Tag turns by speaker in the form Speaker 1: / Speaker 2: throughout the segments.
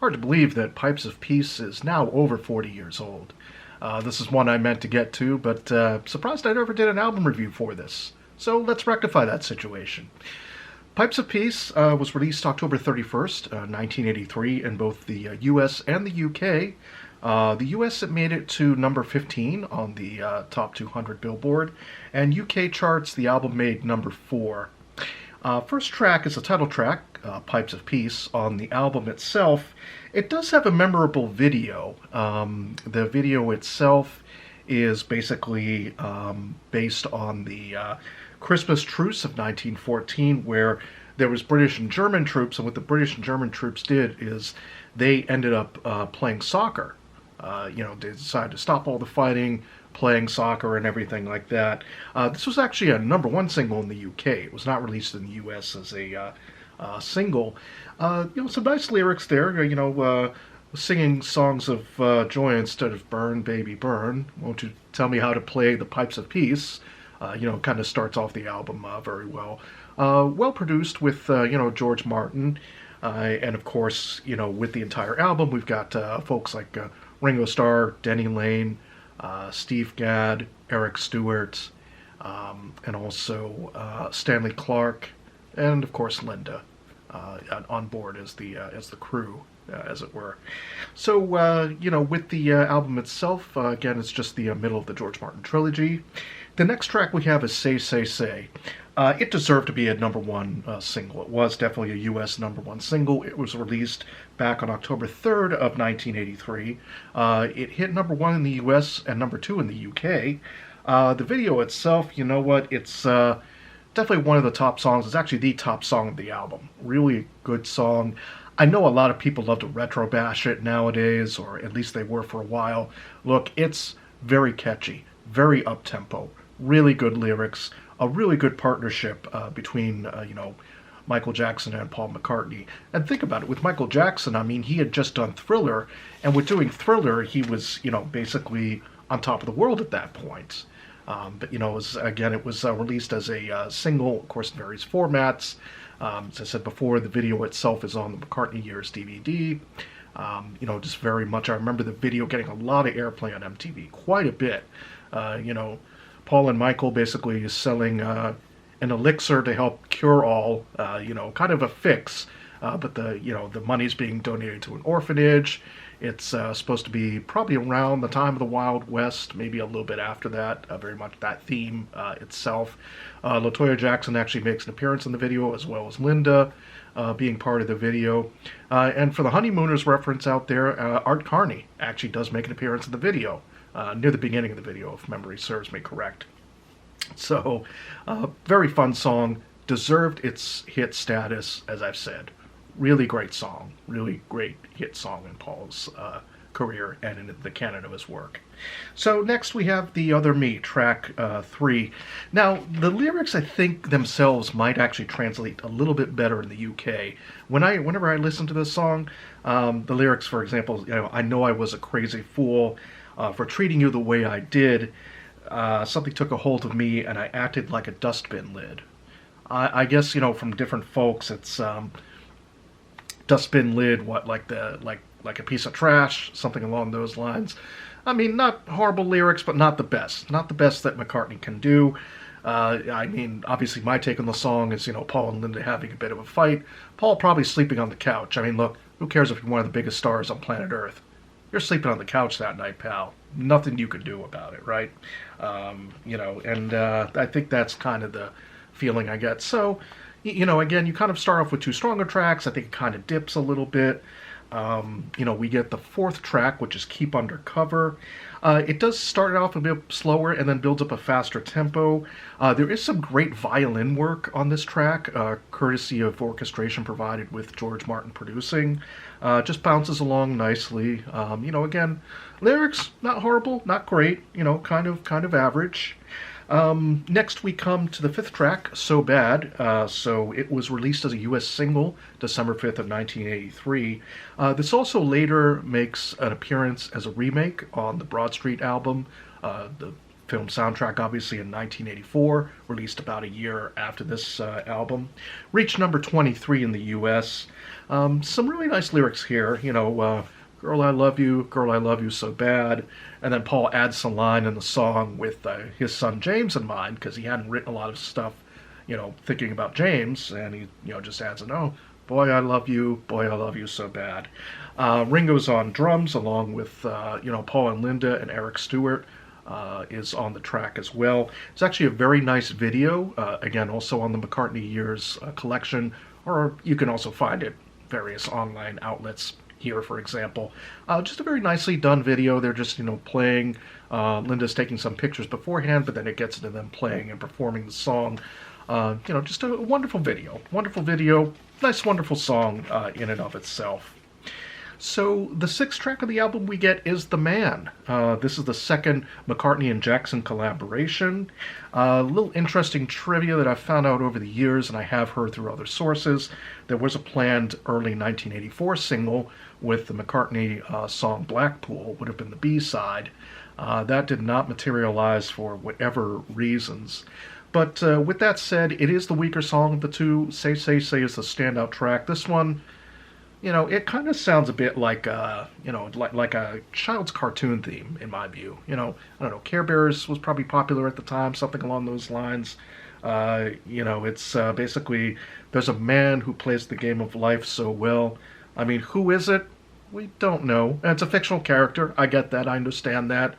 Speaker 1: Hard to believe that Pipes of Peace is now over 40 years old. This is one I meant to get to, but surprised I never did an album review for this. So let's rectify that situation. Pipes of Peace was released October 31st, 1983 in both the US and the UK. The US, it made it to number 15 on the top 200 Billboard, and UK charts, the album made number 4. First track is the title track, Pipes of Peace. On the album itself, it does have a memorable video. The video itself is basically based on the Christmas truce of 1914, where there was British and German troops, and what the British and German troops did is they ended up playing soccer. They decided to stop all the fighting, playing soccer and everything like that. This was actually a number 1 single in the UK. It was not released in the US as a single. Some nice lyrics there, singing songs of joy instead of burn, baby, burn. Won't you tell me how to play the Pipes of Peace? Kind of starts off the album very well. Well produced with, George Martin. And of course, with the entire album, we've got folks like Ringo Starr, Denny Lane, Steve Gadd, Eric Stewart, and also Stanley Clarke, and of course Linda on board as the crew, as it were. So with the album itself, again, it's just the middle of the George Martin trilogy. The next track we have is Say, Say, Say. It deserved to be a number 1 single. It was definitely a U.S. number 1 single. It was released back on October 3rd of 1983. It hit number 1 in the U.S. and number 2 in the U.K. The video itself, it's definitely one of the top songs. It's actually the top song of the album. Really good song. I know a lot of people love to retro bash it nowadays, or at least they were for a while. Look, it's very catchy, very up-tempo, really good lyrics, a really good partnership between, Michael Jackson and Paul McCartney. And think about it, with Michael Jackson, he had just done Thriller, and with doing Thriller, he was, basically on top of the world at that point. But it was released as a single, of course, in various formats. As I said before, the video itself is on the McCartney Years DVD. Just very much, I remember the video getting a lot of airplay on MTV, quite a bit. Paul and Michael basically selling an elixir to help cure all, kind of a fix, but the money's being donated to an orphanage. It's supposed to be probably around the time of the Wild West, maybe a little bit after that, very much that theme itself. LaToya Jackson actually makes an appearance in the video, as well as Linda being part of the video. And for the Honeymooners reference out there, Art Carney actually does make an appearance in the video. Near the beginning of the video, if memory serves me correct. So, very fun song, deserved its hit status, as I've said. Really great song, really great hit song in Paul's career and in the canon of his work. So next we have The Other Me, track 3. Now, the lyrics, I think, themselves might actually translate a little bit better in the UK. Whenever I listen to this song, the lyrics, for example, I know I was a crazy fool for treating you the way I did. Something took a hold of me and I acted like a dustbin lid. I guess, from different folks, it's dustbin lid, like a piece of trash, something along those lines. Not horrible lyrics, but not the best. Not the best that McCartney can do. Obviously my take on the song is, Paul and Linda having a bit of a fight. Paul probably sleeping on the couch. Look, who cares if you're one of the biggest stars on planet Earth? You're sleeping on the couch that night, pal. Nothing you can do about it, right? I think that's kind of the feeling I get. So, again, you kind of start off with 2 stronger tracks. I think it kind of dips a little bit. We get the 4th track, which is Keep Under Cover. It does start off a bit slower and then builds up a faster tempo. There is some great violin work on this track, courtesy of orchestration provided with George Martin producing. Just bounces along nicely. Again, lyrics, not horrible, not great, kind of average. Next we come to the 5th track, So Bad. So it was released as a U.S. single December 5th of 1983. This also later makes an appearance as a remake on the Broad Street album, the film soundtrack, obviously, in 1984, released about a year after this album. Reached number 23 in the U.S. Some really nice lyrics here, girl, I love you so bad. And then Paul adds some line in the song with his son James in mind, because he hadn't written a lot of stuff, thinking about James, and he, just adds an, oh, boy, I love you so bad. Ringo's on drums, along with, Paul and Linda, and Eric Stewart is on the track as well. It's actually a very nice video, again, also on the McCartney Years collection, or you can also find it various online outlets. Here, for example, just a very nicely done video. They're just, playing. Linda's taking some pictures beforehand, but then it gets into them playing and performing the song. Just a wonderful video. Wonderful video. Nice, wonderful song in and of itself. So the sixth track of the album we get is The Man. This is the second McCartney and Jackson collaboration. A little interesting trivia that I've found out over the years, and I have heard through other sources. There was a planned early 1984 single with the McCartney song Blackpool, would have been the B-side. That did not materialize for whatever reasons. But with that said, it is the weaker song of the two. Say, Say, Say is the standout track. This one, it kind of sounds a bit like like a child's cartoon theme, in my view. I don't know, Care Bears was probably popular at the time, something along those lines. It's basically, there's a man who plays the game of life so well. I mean, who is it? We don't know. And it's a fictional character. I get that. I understand that.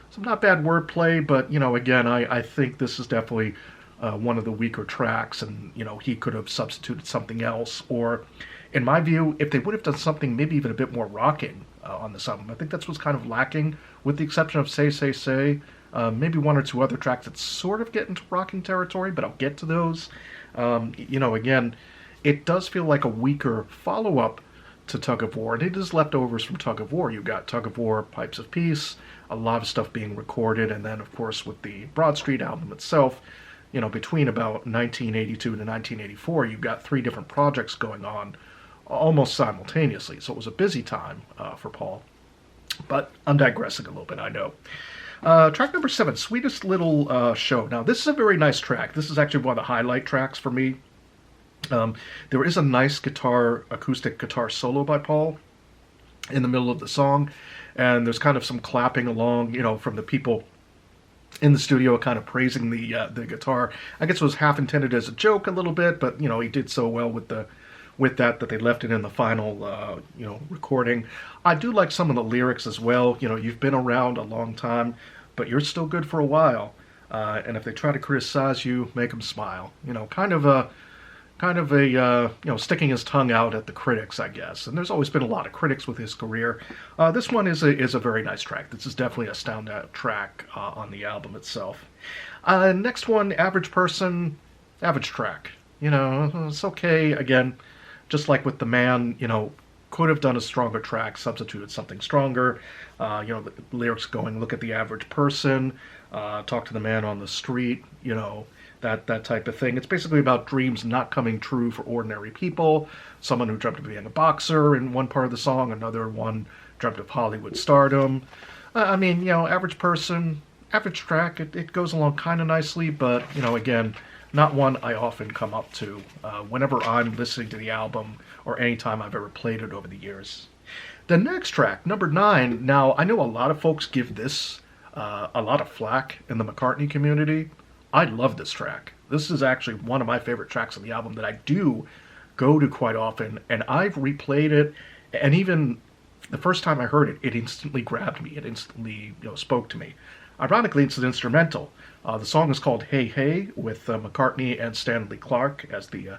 Speaker 1: Some not bad wordplay, but, again, I think this is definitely one of the weaker tracks, and, he could have substituted something else, or, in my view, if they would have done something maybe even a bit more rocking on this album. I think that's what's kind of lacking, with the exception of Say, Say, Say. Maybe one or two other tracks that sort of get into rocking territory, but I'll get to those. Again, it does feel like a weaker follow-up to Tug of War, and it is leftovers from Tug of War. You've got Tug of War, Pipes of Peace, a lot of stuff being recorded, and then, of course, with the Broad Street album itself, between about 1982 to 1984, you've got 3 different projects going on almost simultaneously, so it was a busy time for Paul. But I'm digressing a little bit, I know. Track number 7, Sweetest Little Show. Now, this is a very nice track. This is actually one of the highlight tracks for me. There is a nice acoustic guitar solo by Paul in the middle of the song, and there's kind of some clapping along, from the people in the studio, kind of praising the guitar. I guess it was half intended as a joke a little bit, but he did so well with that they left it in the final recording. I do like some of the lyrics as well. You've been around a long time, but you're still good for a while. And if they try to criticize you, make them smile. Kind of a sticking his tongue out at the critics, I guess. And there's always been a lot of critics with his career. This one is a very nice track. This is definitely a standout track on the album itself. Next one, Average Person, average track. It's okay. Again, just like with The Man, could have done a stronger track, substituted something stronger. The lyrics going, look at the average person, talk to the man on the street, that type of thing. It's basically about dreams not coming true for ordinary people. Someone who dreamt of being a boxer in one part of the song, another one dreamt of Hollywood stardom. Average person, average track, it goes along kind of nicely, but, again, not one I often come up to whenever I'm listening to the album or anytime I've ever played it over the years. The next track, number 9, now I know a lot of folks give this a lot of flack in the McCartney community. I love this track. This is actually one of my favorite tracks on the album that I do go to quite often, and I've replayed it, and even the first time I heard it, it instantly grabbed me. It instantly spoke to me. Ironically, it's an instrumental. The song is called Hey Hey, with McCartney and Stanley Clarke as the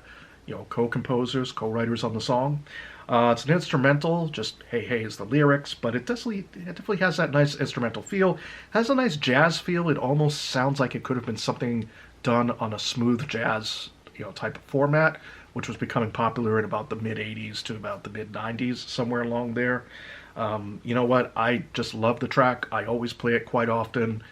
Speaker 1: co-composers, co-writers on the song. It's an instrumental, just Hey Hey is the lyrics, but it definitely has that nice instrumental feel. It has a nice jazz feel. It almost sounds like it could have been something done on a smooth jazz type of format, which was becoming popular in about the mid-'80s to about the mid-'90s, somewhere along there. You know what? I just love the track. I always play it quite often.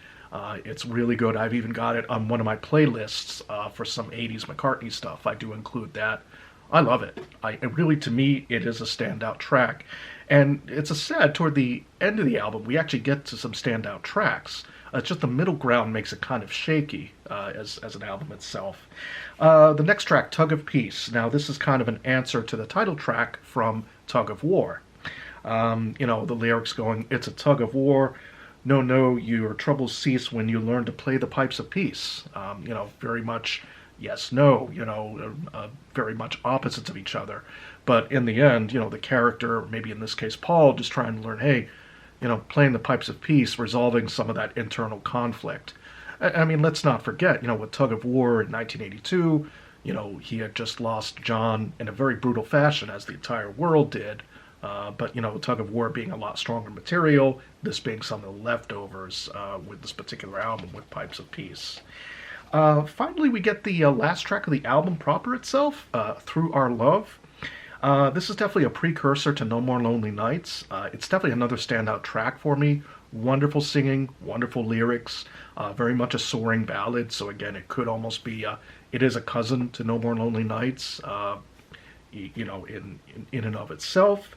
Speaker 1: It's really good. I've even got it on one of my playlists for some 80s McCartney stuff. I do include that. I love it. Really, to me, it is a standout track. And it's a sad, toward the end of the album, we actually get to some standout tracks. It's just the middle ground makes it kind of shaky as an album itself. The next track, Tug of Peace. Now, this is kind of an answer to the title track from Tug of War. The lyrics going, it's a tug of war. No, no, your troubles cease when you learn to play the pipes of peace. Very much yes, no, very much opposites of each other. But in the end, the character, maybe in this case Paul, just trying to learn, hey, playing the pipes of peace, resolving some of that internal conflict. I mean, let's not forget, with Tug of War in 1982, he had just lost John in a very brutal fashion, as the entire world did. But Tug of War being a lot stronger material, this being some of the leftovers with this particular album with Pipes of Peace. Finally, we get the last track of the album proper itself, Through Our Love. This is definitely a precursor to No More Lonely Nights. It's definitely another standout track for me. Wonderful singing, wonderful lyrics, very much a soaring ballad. So again, it could almost be, it is a cousin to No More Lonely Nights, in and of itself.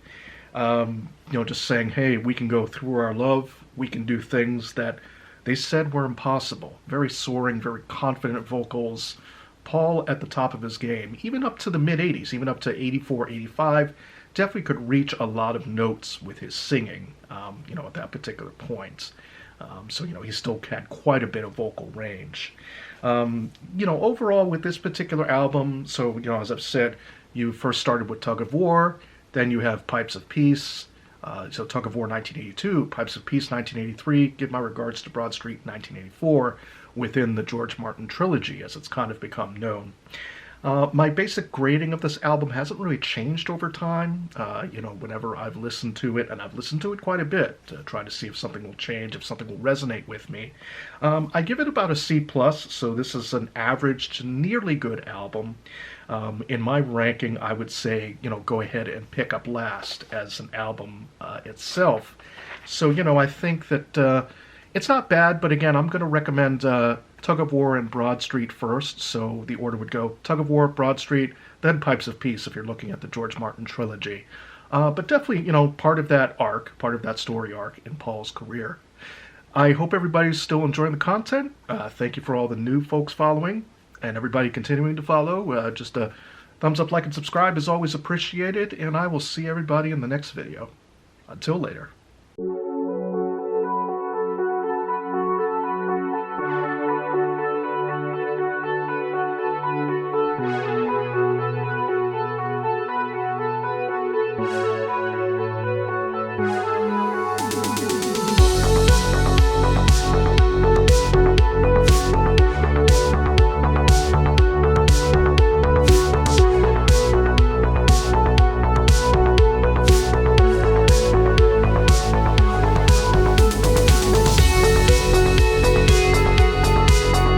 Speaker 1: Just saying, hey, we can go through our love. We can do things that they said were impossible. Very soaring, very confident vocals. Paul at the top of his game, even up to the mid-'80s, even up to 84, 85, definitely could reach a lot of notes with his singing, at that particular point. He still had quite a bit of vocal range. Overall with this particular album, as I've said, you first started with Tug of War, then you have Pipes of Peace, Tug of War 1982, Pipes of Peace 1983, Give My Regards to Broad Street 1984, within the George Martin trilogy, as it's kind of become known. My basic grading of this album hasn't really changed over time. Whenever I've listened to it, and I've listened to it quite a bit to try to see if something will change, if something will resonate with me. I give it about a C+, so this is an average to nearly good album. In my ranking, I would say, go ahead and pick up last as an album itself. So, I think that it's not bad, but again, I'm going to recommend Tug of War and Broad Street first. So the order would go Tug of War, Broad Street, then Pipes of Peace if you're looking at the George Martin trilogy. But definitely, part of that arc, part of that story arc in Paul's career. I hope everybody's still enjoying the content. Thank you for all the new folks following, and everybody continuing to follow. Just a thumbs up, like, and subscribe is always appreciated, and I will see everybody in the next video. Until later.